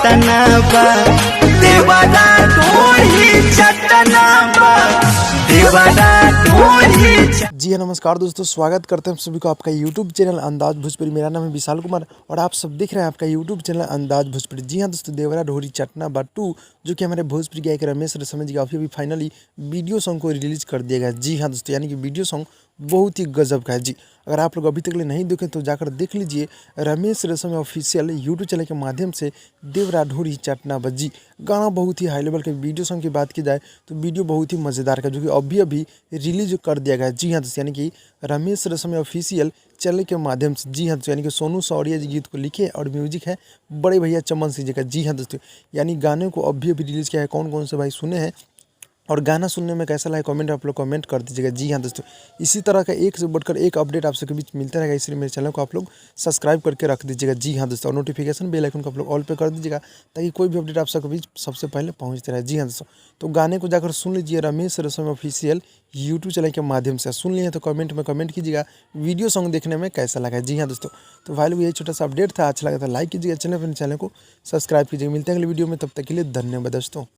पटना बा देवरा ढोरी चटना बा देवरा ढोरी। जी हाँ, नमस्कार दोस्तों, स्वागत करते हैं सभी को आपका यूट्यूब चैनल अंदाज भोजपुरी। मेरा नाम है विशाल कुमार और आप सब देख रहे हैं आपका यूट्यूब चैनल अंदाज भोजपुरी। जी हाँ दोस्तों, देवरा ढोरी चटना बा 2 जो कि हमारे भोजपुरी गायक रमेश रेशमिया जी का अभी फाइनली वीडियो सॉन्ग को रिलीज कर दिया गया। जी हाँ दोस्तों, यानी कि वीडियो सॉन्ग बहुत ही गजब का है। जी, अगर आप लोग अभी तक नहीं देखें तो जाकर देख लीजिए Ramesh Reshammiya official YouTube channel के माध्यम से देवरा ढोरी चटना बा। जी, गाना बहुत ही हाई लेवल के। वीडियो सॉन्ग की बात की जाए तो वीडियो बहुत ही मज़ेदार का, जो कि अभी रिलीज कर दिया गया है। जी हाँ दोस्तों, यानी कि रमेश रेशमिया ऑफिशियल चैनल के माध्यम से। जी हाँ दोस्तों, यानी कि सोनू सौरिया जी गीत को लिखे और म्यूजिक है बड़े भैया चमन सिंह जी का। जी हाँ दोस्तों, यानी गाने को अभी रिलीज़ किया है। कौन कौन से भाई सुने हैं और गाना सुनने में कैसा लगा कमेंट आप लोग कमेंट कर दीजिएगा। जी हाँ दोस्तों, इसी तरह का एक से बढ़कर एक अपडेट आप सबके बीच मिलता रहेगा, इसलिए मेरे चैनल को आप लोग सब्सक्राइब करके रख दीजिएगा। जी हाँ दोस्तों, और नोटिफिकेशन बेल आइकन को आप लोग ऑल पे कर दीजिएगा ताकि कोई भी अपडेट आप सबके बीच सबसे पहले पहुँचते रहे। जी हाँ दोस्तों, तो गाने को जाकर सुन लीजिए Ramesh Reshammiya official YouTube channel के माध्यम से। सुन लिए तो कमेंट में कमेंट कीजिएगा वीडियो सॉन्ग देखने में कैसा लगा। जी हाँ दोस्तों, तो भाई लोग यही छोटा सा अपडेट था, अच्छा लगा था लाइक कीजिएगा, चैनल को सब्सक्राइब कीजिएगा। मिलते हैं अगले वीडियो में, तब तक के लिए धन्यवाद दोस्तों।